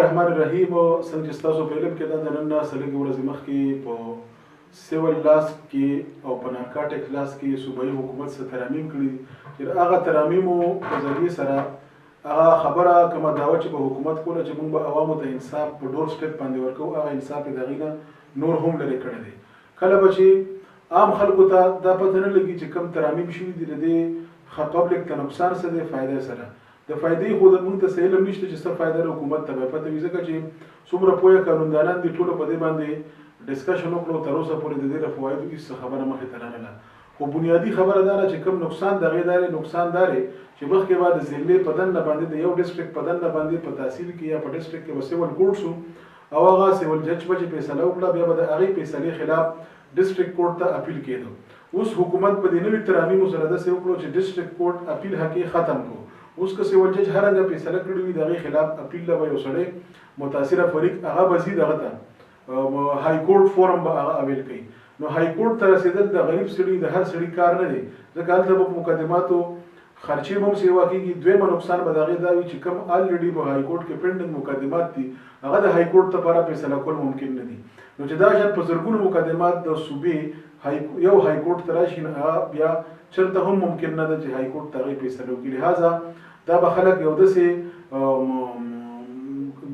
الرحمن الرحیم. څنګه چې تاسو په علم کې دا د نن نه سلګي ورځې مخکې په سیول لاس کې او په نارکاټیک لاس کې صوبایي حکومت سره ترامیم کړي چې هغه ترامیمو په ذریعه سره هغه خبره کومه دعوه چې په حکومت کوله چې موږ به عوامو ته انصاف په ډور سټیپ باندې ورکو، هغه انصاف د هغې نه نور هم لرې کړی دی. کله به چې عام خلکو ته دا پته نه لګي چې کوم ترامیم شوي دي د دې پبلک ته نقصان څه دی، فایده سره د فایدې خو موږ ته څه علم نشته چې څه فایده حکومت ته به پته وي، ځکه چې څومره پوهه قانوندانان دي ټولو په دې باندې ډسکشن وکړو، تر اوسه پورې د دې د فوایدو هېڅ خبره مخې ته راغله. خو بنیادي خبره دا ده چې کوم نقصان د هغې دا نقصان دا دی چې مخکې به د ضلعې په دنده باندې د یو ډسټرکټ په دنده باندې په تحصیل کې یا په ډسټرکټ کې به سیول کورټ شو او هغه سیول جج به چې فیصله وکړه بیا به د هغې فیصلې خلاف ډسټرکټ کورټ ته اپیل کېدو. اوس حکومت په دې نوي ترامیمو سره داسې وکړو چې ډسټرکټ کورټ اپیل حق یې ختم کړو. اوس که سیول جج هر رنګه فیصله کړې وي د هغې خلاف اپیل له به یو سړی متاثره فریق هغه به ځي دغه ته های کورټ فورم به هغه اپیل کوي. نو های کورټ ته رسېدل د غریب سړي د هر سړي کار نه دی، ځکه هلته به په مقدماتو خرچې هم سیوا کېږي. دویمه نقصان به د هغې دا وي چې کوم الریډي په های کورټ کې پینډنګ مقدمات دي هغه د های کورټ لپاره فیصله کول ممکن نه دي. نو چې دا شان په زرګونو مقدمات د صوبې یو های کورټ ته راشي نو هغه بیا چېرته هم ممکن نه ده چې های کورټ ته هغې فیصله وکړي. لهذا دا به خلک یو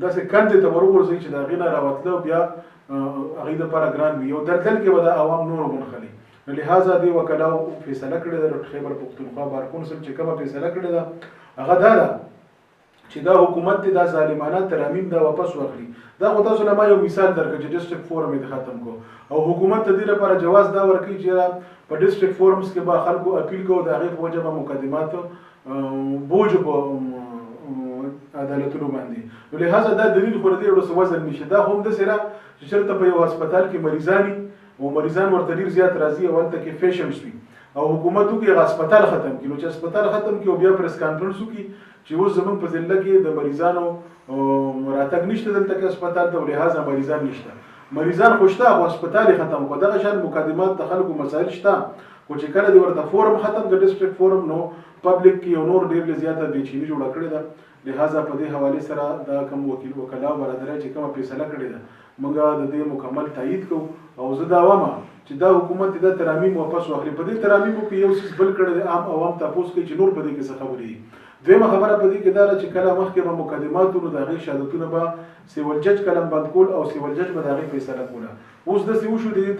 داسې کندې ته ورغورځوي چې د هغې نه راوتله بیا هغې دپاره ګران وي، یو دلدل کې به د عوام نور ونښلي. نو لهذا دې وکلاو فیصله کړې ده د خیبر پښتونخوا بار کونسل چې کومه فیصله کړې ده هغه دا ده چې دا حکومت دې دا ظالمانه ترامیم دا واپس واخلي. دا خو تاسو له ما یو مثال درکړه چې ډسټرکټ فورم یې ختم کړو او حکومت ته دې لپاره جواز دا ورکوي چې په ډسټرکټ فورمز کې به خلکو اپیل کوو د هغې په وجه به مقدمات بوج په عدالتونو باندې. نو لهذا دا دلیل خو د دې یو څه وزن نشي. دا خو همداسې را چې چېرته په یو هسپتال کې مریضان او مریضان ورته ډېر زیات راځي او هلته کې پیشنټس وي او حکومت وکړي هغه هسپتال ختم کړي. نو چې هسپتال ختم کړي او بیا پریس کانفرنس وکړي چې اوس زموږ په ضلع کې د مریضانو راتګ نشته دلته کې هسپتال ته، لهذا مریضان نشته. مریضان خو شته خو هسپتال یې ختم کړو. دغه شان مقدمات د خلکو مسایل شته، خو چې کله دې ورته فورم ختم کړه ډسټرکټ فورم نو پبلک کې یو نور ډېر زیاته بېچیني جوړه کړې ده. لهذا په دې حوالې سره دا کوم وکلاو برادرۍ چې کومه فیصله کړې ده موږ د دې مکمل تایید کوو او زه دا وایم چې دا حکومت دا ترامیم واپس واخلي. په دې ترامیمو کې یو څیز بل کړی دی، عام عوام تپوس کوي چې نور په دې کې څه خبرې دي. دویمه خبره په دې کې دا ده چې کله مخکې به مقدماتو نو د هغې شهادتونه به سیول جج قلم بند کول او سیول جج به د هغې فیصله کوله. اوس داسې وشو د دې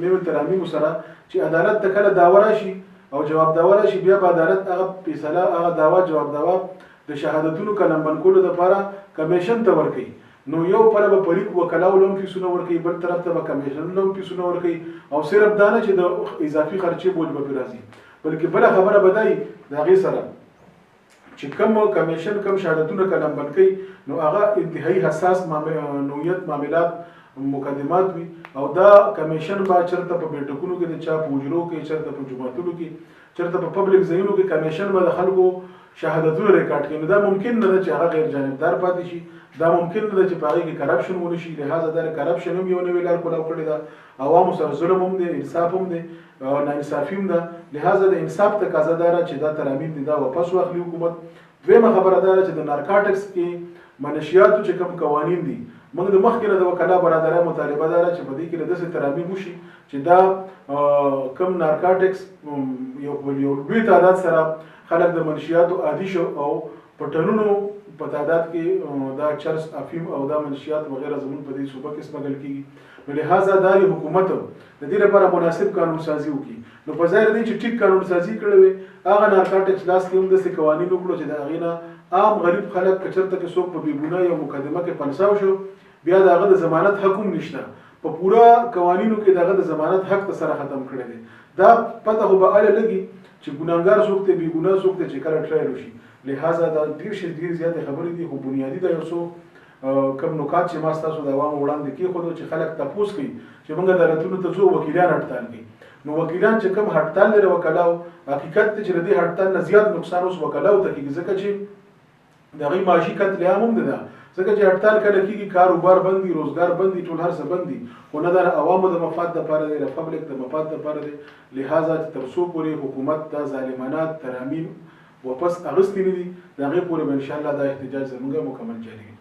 نویو ترامیم سره چې عدالت ته کله دعوه راشي او جواب دعوه راشي بیا به عدالت هغه فیصله هغه دعوه جواب دعوه د شهادتونو قلم بند کولو دپاره کمیشن ته ورکوي. نو یو پله به فریق وکلاو له هم فیسونه ورکوي، بل طرف ته به کمیشن له هم فیسونه ورکوي او صرف دا نه چې د اضافي خرچې بوج به پرې راځي، بلکې بله خبره به دا وي د هغې سره چې کوم کمیشن کوم شهادتونه قلم بند کوي نو هغه انتهایی حساس نوعیت معاملات مقدمات وي او دا کمیشن به چېرته په بیټکونو کې د چا په حجرو کې، چېرته په جوماتونو کې، چېرته په پبلک ځایونو کې کمیشن به د خلکو شهادتونه ریکارډ کړي. نو دا ممکن نه ده چې هغه غیر جانبدار پاتې شي، دا ممکن نه ده چې په هغې کې کرپشن ونه شي. لهذا دا کرپشن هم یو نوې لار کولاو کړې ده، عوامو سره ظلم هم دی، انصاف هم دی، ناانصافي هم ده. لهذا د انصاف تقاضا دا ده چې دا ترامیم دي دا واپس واخلي حکومت. دویمه خبره دا ده چې د نارکاټکس کې منشیاتو چې کوم قوانین دي موږ د مخکې نه د وکلا برادرۍ مطالبه دا ده چې په دې کې له داسې ترامیم وشي چې دا کوم نارکاټکس یو لوی تعداد سره خلک د منشیاتو عادي شو او په ټنونو په تعداد کې دا چرس، افیم او دا منشیات وغیره زموږ په دې صوبه کې سمګل کېږي. نو لهذا دا حکومت د دې لپاره مناسب قانون سازي وکړي. نو په ظاهر دی چې ټیک قانون سازي کړی وي هغه نارکاټکس لاس کې هم داسې قوانین وکړو چې د هغې نه عام غریب خلک که چېرته کې څوک په بېګناه یو مقدمه کې پنساو شو بیا د هغه د ضمانت حق هم نشته. په پوره قوانینو کې د هغه د ضمانت حق ته سره ختم کړی دی. دا پته خو به اله لګي چې ګناهګار څوک دی، بېګناه څوک دی چې کله ټرایل وشي. لهذا دا ډېر زیاتې خبرې دي، خو بنیادي دا یو څو کوم نکات چې ما ستاسو د عوامو وړاندې کېښودو چې خلک تپوس کوي چې موږ عدالتونو ته ځو وکیلان هټتال کوي. نو وکیلان چې کوم هټتال لري وکلاو حقیقت دی چې د دې هټتال نه زیات نقصان اوس وکلاو ته کېږي، ځکه چې د هغوی معاشي قتل عام هم ده. ځکه چې هټتال کله کېږي کاروبار بند دي، روزګار بند دي، ټول هر څه بند دي، خو نه د عوامو د مفاد دپاره دی، د پبلک د مفاد دپاره دی. لهذا چې تر څو پورې حکومت دا ظالمانه ترامیم واپس اخیستې نه دي د هغې پورې به انشاءالله دا احتجاج زموږ مکمل جاري وي.